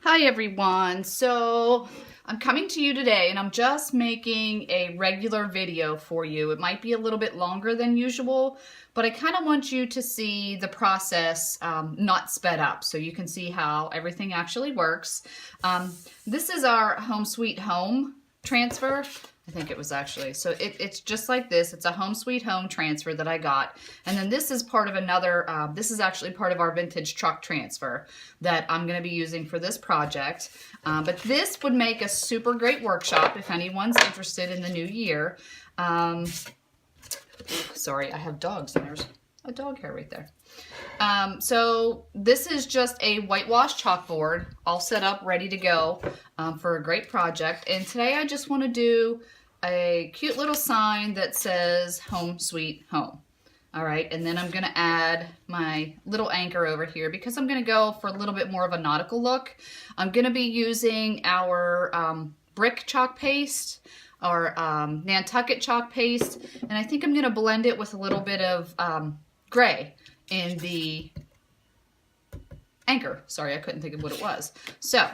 Hi everyone, so I'm coming to you today and I'm just making a regular video for you. It might be a little bit longer than usual, but I kind of want you to see the process not sped up so you can see how everything actually works. This is our Home Sweet Home transfer. I think it was actually. So it's just like this. It's a Home Sweet Home transfer that I got. And then this is part of another, this is actually part of our vintage truck transfer that I'm going to be using for this project. But this would make a super great workshop if anyone's interested in the new year. Sorry, I have dogs and there's a dog hair right there. So this is just a whitewash chalkboard all set up, ready to go for a great project. And today I just want to do a cute little sign that says Home Sweet Home. All right, and then I'm going to add my little anchor over here because I'm going to go for a little bit more of a nautical look. I'm going to be using our brick chalk paste, or Nantucket chalk paste, and I think I'm going to blend it with a little bit of gray in the anchor. Sorry, I couldn't think of what it was. So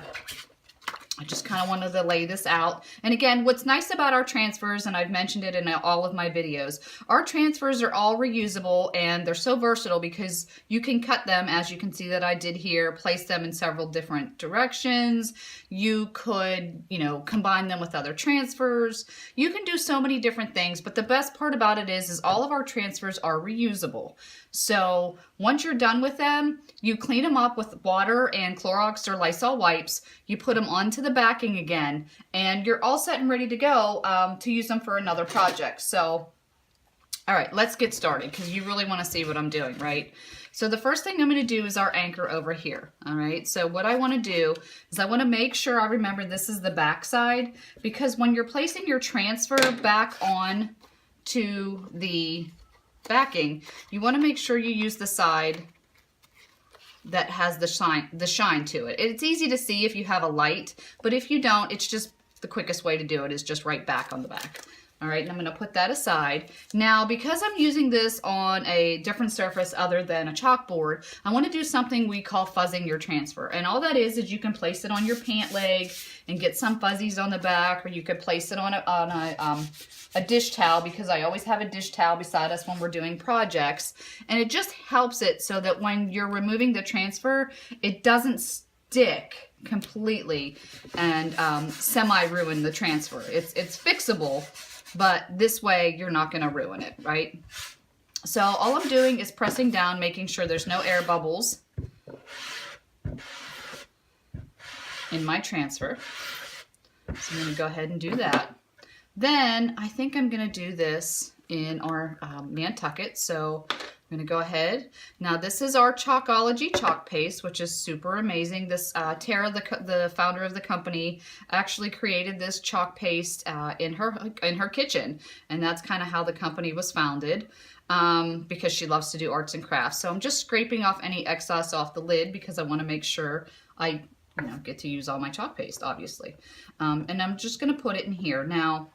I just kind of wanted to lay this out. And again, what's nice about our transfers, and I've mentioned it in all of my videos, our transfers are all reusable and they're so versatile because you can cut them, as you can see that I did here, place them in several different directions. You could, combine them with other transfers. You can do so many different things, but the best part about it is all of our transfers are reusable. So once you're done with them, you clean them up with water and Clorox or Lysol wipes. You put them onto the backing again, and you're all set and ready to go to use them for another project. So, all right, let's get started because you really want to see what I'm doing, right? So the first thing I'm going to do is our anchor over here. All right, so what I want to do is I want to make sure I remember this is the back side, because when you're placing your transfer back on to the backing, you want to make sure you use the side that has the shine to it. It's easy to see if you have a light, but if you don't, it's just the quickest way to do it is just right back on the back. All right, and I'm going to put that aside. Now, because I'm using this on a different surface other than a chalkboard, I want to do something we call fuzzing your transfer. And all that is you can place it on your pant leg and get some fuzzies on the back, or you could place it on a dish towel, because I always have a dish towel beside us when we're doing projects. And it just helps it so that when you're removing the transfer, it doesn't stick completely and semi-ruin the transfer. It's fixable, but this way you're not going to ruin it, right? So all I'm doing is pressing down, making sure there's no air bubbles in my transfer. So I'm going to go ahead and do that. Then I think I'm going to do this in our Nantucket. So I'm going to go ahead. Now this is our Chalkology chalk paste, which is super amazing. This Tara, the founder of the company, actually created this chalk paste in her kitchen, and that's kind of how the company was founded, because she loves to do arts and crafts. So I'm just scraping off any excess off the lid because I want to make sure I get to use all my chalk paste, obviously. And I'm just going to put it in here. Now,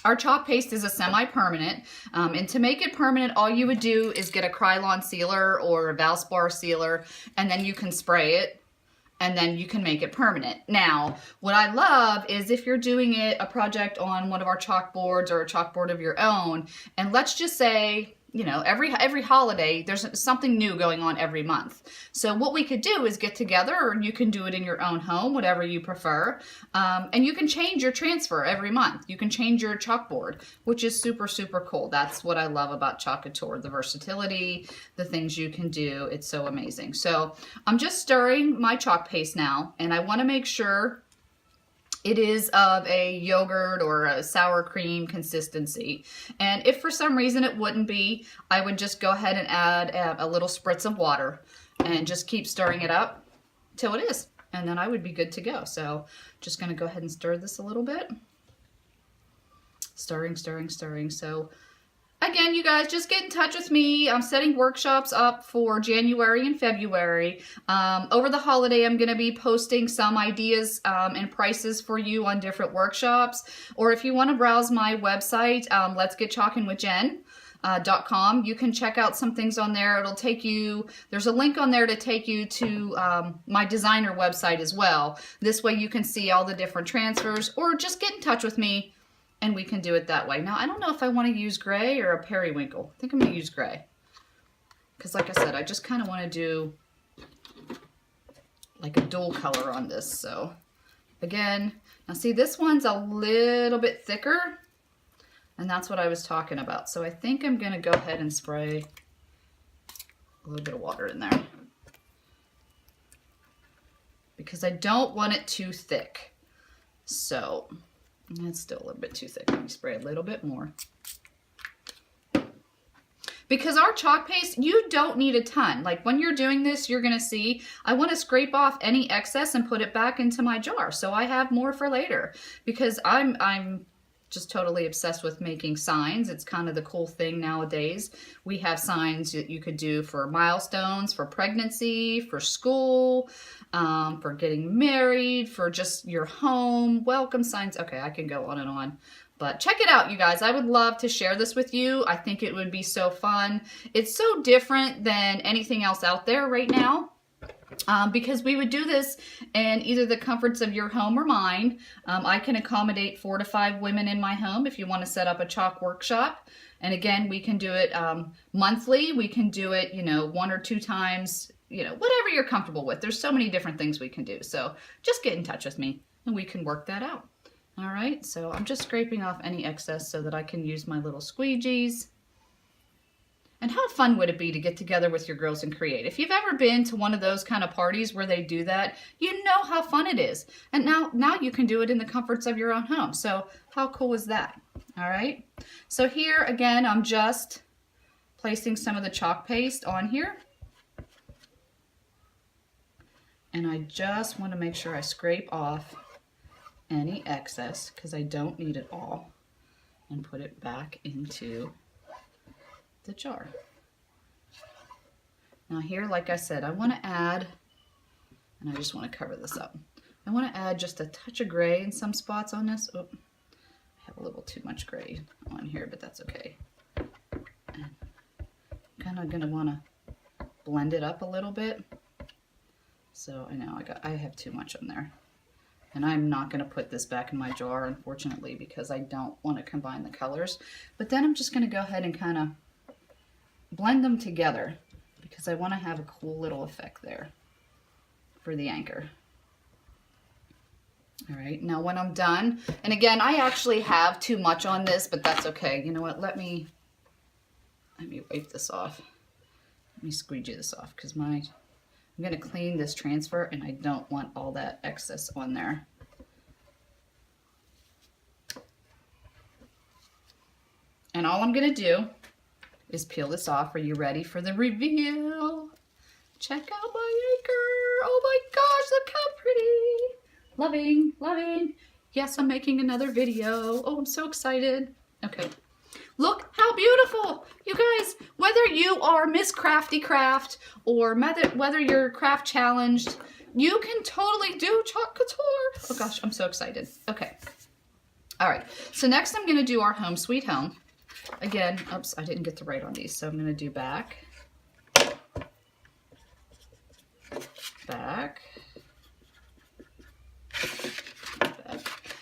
our chalk paste is a semi-permanent, and to make it permanent, all you would do is get a Krylon sealer or a Valspar sealer, and then you can spray it, and then you can make it permanent. Now, what I love is if you're doing a project on one of our chalkboards or a chalkboard of your own, and let's just say, every holiday, there's something new going on every month. So what we could do is get together, or you can do it in your own home, whatever you prefer. And you can change your transfer every month. You can change your chalkboard, which is super, super cool. That's what I love about Chalkator, the versatility, the things you can do. It's so amazing. So I'm just stirring my chalk paste now, and I want to make sure it is of a yogurt or a sour cream consistency. And if for some reason it wouldn't be, I would just go ahead and add a little spritz of water and just keep stirring it up till it is. And then I would be good to go. So just going to go ahead and stir this a little bit. Stirring, stirring, stirring. So again, you guys, just get in touch with me. I'm setting workshops up for January and February. Over the holiday, I'm going to be posting some ideas and prices for you on different workshops. Or if you want to browse my website, Let's Get Chalkin' with Jen. .com. You can check out some things on there. It'll take you, there's a link on there to take you to my designer website as well. This way you can see all the different transfers, or just get in touch with me and we can do it that way. Now, I don't know if I want to use gray or a periwinkle. I think I'm going to use gray. Because like I said, I just kind of want to do like a dual color on this. So again, now see, this one's a little bit thicker, and that's what I was talking about. So I think I'm going to go ahead and spray a little bit of water in there, because I don't want it too thick. So it's still a little bit too thick. Let me spray a little bit more. Because our chalk paste, you don't need a ton. Like when you're doing this, you're gonna see, I wanna scrape off any excess and put it back into my jar so I have more for later. Because I'm just totally obsessed with making signs. It's kind of the cool thing nowadays. We have signs that you could do for milestones, for pregnancy, for school, for getting married, for just your home, welcome signs. Okay, I can go on and on. But check it out, you guys. I would love to share this with you. I think it would be so fun. It's so different than anything else out there right now. Because we would do this in either the comforts of your home or mine. I can accommodate 4 to 5 women in my home if you want to set up a chalk workshop. And again, we can do it monthly. We can do it, 1 or 2 times, whatever you're comfortable with. There's so many different things we can do. So just get in touch with me and we can work that out. All right, so I'm just scraping off any excess so that I can use my little squeegees. And how fun would it be to get together with your girls and create? If you've ever been to one of those kind of parties where they do that, you know how fun it is. And now you can do it in the comforts of your own home. So how cool is that? All right, so here again, I'm just placing some of the chalk paste on here. And I just want to make sure I scrape off any excess, because I don't need it all, and put it back into the jar. Now here, like I said, I want to add, and I just want to cover this up, I want to add just a touch of gray in some spots on this. Oh, I have a little too much gray on here, but that's okay. And I'm kind of going to want to blend it up a little bit. So I know I have too much on there. And I'm not going to put this back in my jar, unfortunately, because I don't want to combine the colors. But then I'm just going to go ahead and kind of blend them together, because I want to have a cool little effect there for the anchor. All right, now when I'm done, and again, I actually have too much on this, but that's okay. You know what, let me wipe this off. Let me squeegee this off, because I'm going to clean this transfer, and I don't want all that excess on there. And all I'm going to do is peel this off. Are you ready for the reveal? Check out my anchor. Oh my gosh, look how pretty. Loving, loving. Yes, I'm making another video. Oh, I'm so excited. Okay. Look how beautiful, you guys. Whether you are Miss Crafty Craft or whether you're craft challenged, you can totally do chalk couture. Oh gosh, I'm so excited. Okay. All right. So next I'm going to do our Home Sweet Home. Again, oops, I didn't get to write on these, so I'm going to do back. Back.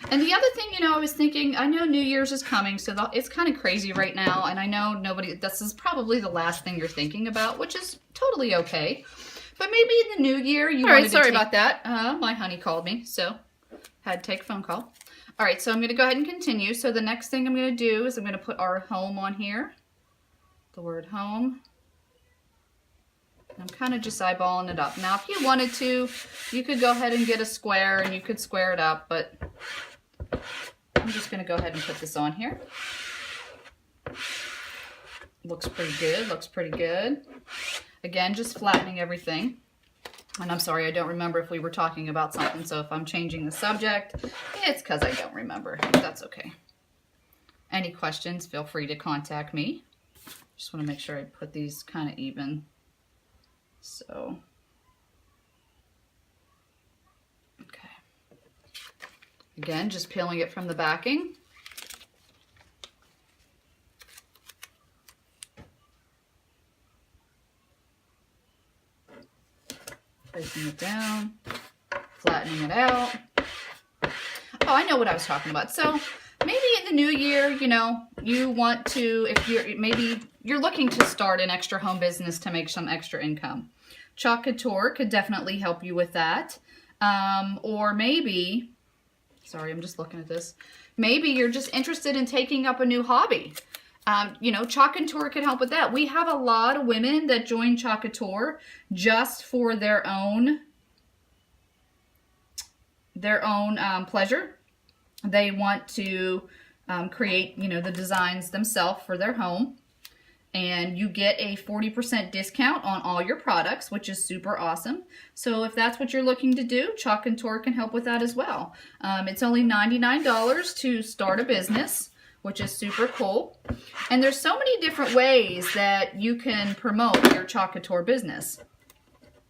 And the other thing, I was thinking, I know New Year's is coming, so it's kind of crazy right now, and I know this is probably the last thing you're thinking about, which is totally okay. But maybe in the new year, you wanted to sorry about that. My honey called me, so had to take a phone call. All right, so I'm going to go ahead and continue. So the next thing I'm going to do is I'm going to put our home on here, the word home. I'm kind of just eyeballing it up. Now, if you wanted to, you could go ahead and get a square and you could square it up, but I'm just going to go ahead and put this on here. Looks pretty good, looks pretty good. Again, just flattening everything. And I'm sorry, I don't remember if we were talking about something, so if I'm changing the subject, it's because I don't remember. That's okay. Any questions, feel free to contact me. Just want to make sure I put these kind of even. So, okay. Again, just peeling it from the backing. scraping it down, flattening it out. Oh, I know what I was talking about. So maybe in the new year, you know, you want to, if you're looking to start an extra home business to make some extra income. Chalk Couture could definitely help you with that. Or maybe, sorry, I'm just looking at this. Maybe you're just interested in taking up a new hobby. You know, Chalk Couture could help with that. We have a lot of women that join Chalk Couture just for their own pleasure. They want to create, you know, the designs themselves for their home. And you get a 40% discount on all your products, which is super awesome. So if that's what you're looking to do, Chalk Couture can help with that as well. It's only $99 to start a business, which is super cool. And there's so many different ways that you can promote your Chalk Couture business.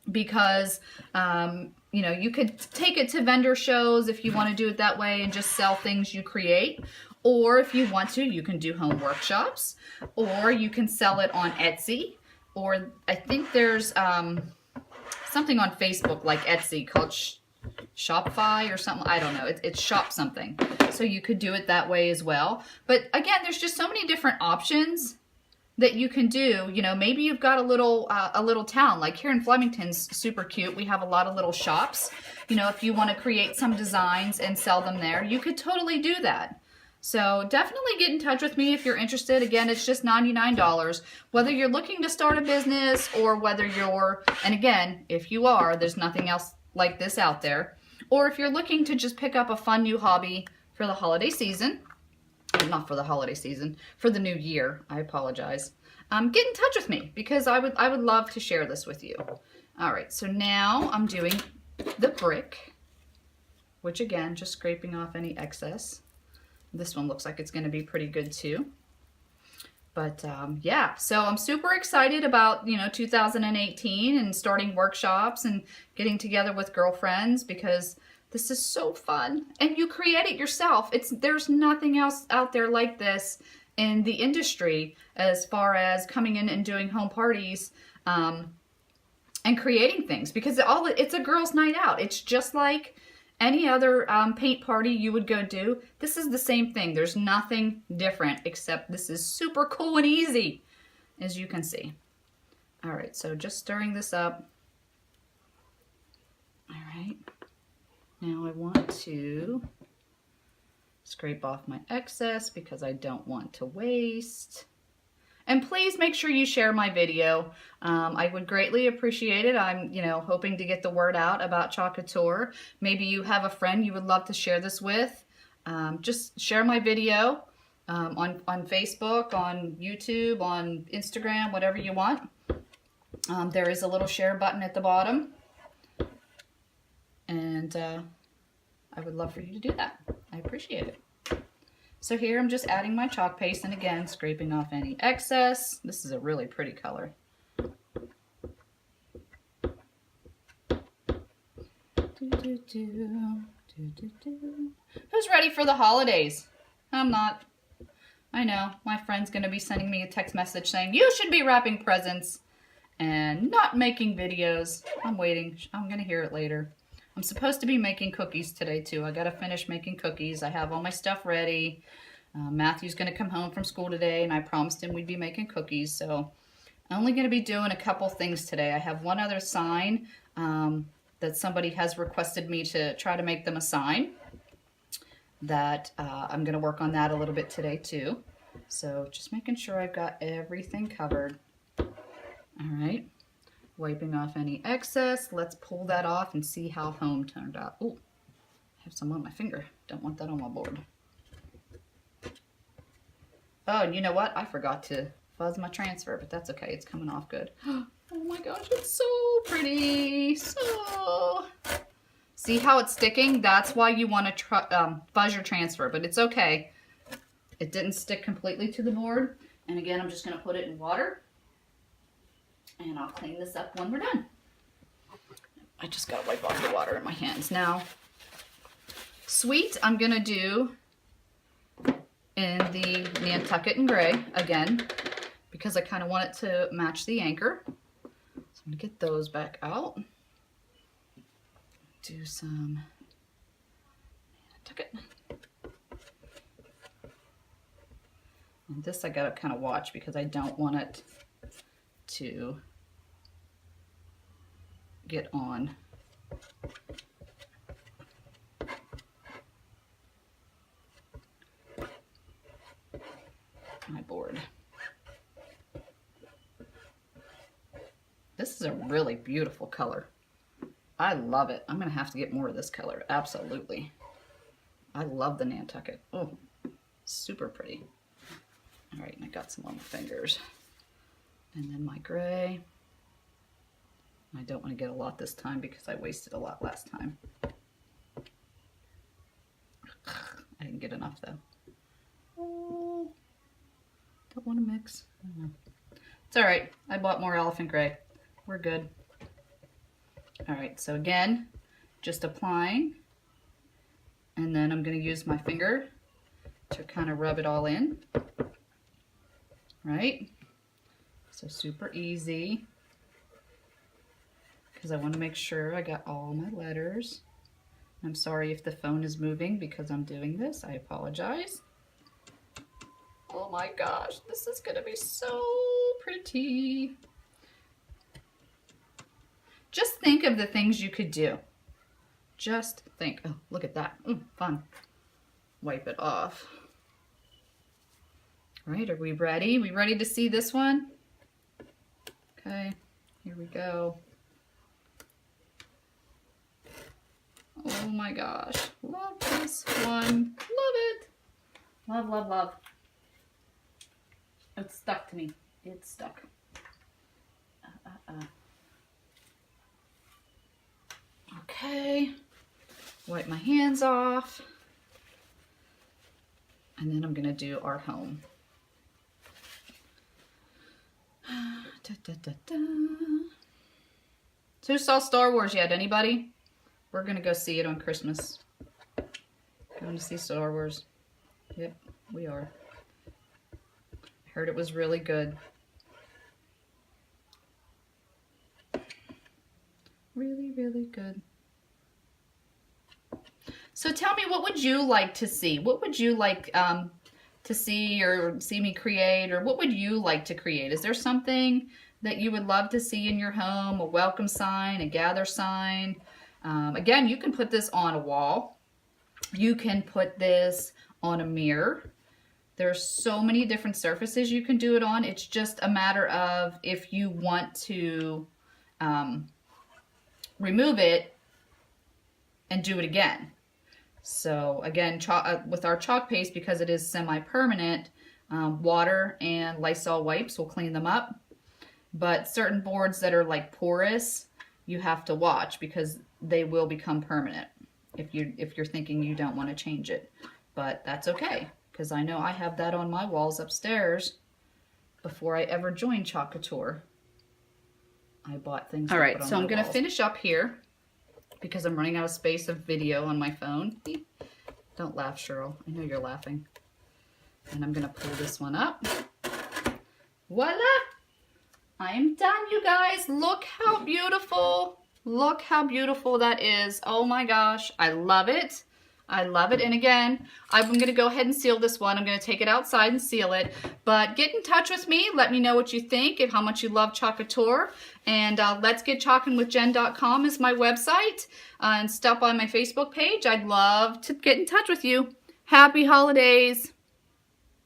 Because, you know, you could take it to vendor shows if you want to do it that way and just sell things you create. Or if you want to, you can do home workshops, or you can sell it on Etsy, or I think there's something on Facebook like Etsy called Shopify or something. I don't know. It's Shop something. So you could do it that way as well. But again, there's just so many different options that you can do. You know, maybe you've got a little town, like here in Flemington's super cute. We have a lot of little shops. You know, if you want to create some designs and sell them there, you could totally do that. So definitely get in touch with me if you're interested. Again, it's just $99. Whether you're looking to start a business or whether you're, and again, if you are, there's nothing else like this out there. Or if you're looking to just pick up a fun new hobby for the holiday season, not for the holiday season, for the new year, I apologize. Get in touch with me because I would love to share this with you. All right, so now I'm doing the brick, which again, just scraping off any excess. This one looks like it's going to be pretty good too. But yeah, so I'm super excited about, you know, 2018 and starting workshops and getting together with girlfriends because this is so fun. And you create it yourself. There's nothing else out there like this in the industry as far as coming in and doing home parties and creating things because it's a girls' night out. It's just like any other paint party you would go do. This is the same thing. There's nothing different except this is super cool and easy, as you can see. All right, so just stirring this up. All right, now I want to scrape off my excess because I don't want to waste. And please make sure you share my video. I would greatly appreciate it. I'm, you know, hoping to get the word out about Chalk Couture. Maybe you have a friend you would love to share this with. Just share my video on Facebook, on YouTube, on Instagram, whatever you want. There is a little share button at the bottom. And I would love for you to do that. I appreciate it. So here I'm just adding my chalk paste and again scraping off any excess. This is a really pretty color. Who's ready for the holidays? I'm not. I know, my friend's gonna be sending me a text message saying, you should be wrapping presents and not making videos. I'm waiting, I'm gonna hear it later. I'm supposed to be making cookies today too. I gotta finish making cookies. I have all my stuff ready. Matthew's gonna come home from school today and I promised him we'd be making cookies. So I'm only gonna be doing a couple things today. I have one other sign that somebody has requested me to try to make them a sign. That I'm gonna work on that a little bit today too. So just making sure I've got everything covered. All right. Wiping off any excess. Let's pull that off and see how home turned out. Oh, I have some on my finger. Don't want that on my board. Oh, and you know what? I forgot to fuzz my transfer, but that's okay. It's coming off good. Oh my gosh, it's so pretty. So, see how it's sticking? That's why you want to fuzz your transfer, but it's okay. It didn't stick completely to the board. And again, I'm just going to put it in water. And I'll clean this up when we're done. I just gotta wipe off the water in my hands. Now, sweet, I'm gonna do in the Nantucket and Gray again, because I kind of want it to match the anchor. So I'm gonna get those back out. do some, Nantucket. And this I gotta kind of watch because I don't want it to get on my board. This is a really beautiful color. I love it. I'm gonna have to get more of this color, absolutely. I love the Nantucket. Oh, super pretty. All right, and I got some on my fingers. And then my gray. I don't want to get a lot this time because I wasted a lot last time. I didn't get enough though. Oh, don't want to mix. It's all right. I bought more elephant gray. We're good. All right, so again, just applying. And then I'm going to use my finger to kind of rub it all in. Right? So super easy. Because I want to make sure I got all my letters. I'm sorry if the phone is moving because I'm doing this. I apologize. Oh my gosh, this is going to be so pretty. Just think of the things you could do. Just think. Oh, look at that. Ooh, fun. Wipe it off. All right, are we ready? We ready to see this one? Okay, here we go. Oh my gosh, love this one. Love it. Love, love, love. It's stuck to me. It's stuck. Okay, wipe my hands off. And then I'm gonna do our home. Da, da, da, da. So who saw Star Wars yet? Anybody? We're gonna go see it on Christmas. Going to see Star Wars. Yep, we are. Heard it was really good. Really, really good. So tell me, what would you like to see? What would you like to see or see me create, or what would you like to create? Is there something that you would love to see in your home? A welcome sign, a gather sign? Again, you can put this on a wall. You can put this on a mirror. There's so many different surfaces you can do it on. It's just a matter of if you want to remove it and do it again. So again, with our chalk paste, because it is semi-permanent, water and Lysol wipes will clean them up. But certain boards that are like porous, you have to watch because they will become permanent if you're thinking you don't want to change it. But that's okay, because I know I have that on my walls upstairs. Before I ever joined Chalk Couture, I bought things. All right, so I'm going to finish up here because I'm running out of space of video on my phone. Don't laugh, Cheryl. I know you're laughing. And I'm going to pull this one up. Voila! I am done, you guys. Look how beautiful. Look how beautiful that is. Oh my gosh. I love it. I love it. And again, I'm going to go ahead and seal this one. I'm going to take it outside and seal it. But get in touch with me. Let me know what you think and how much you love Chalk Couture. And letsgetchalkinwithjen.com is my website. And stop by my Facebook page. I'd love to get in touch with you. Happy holidays.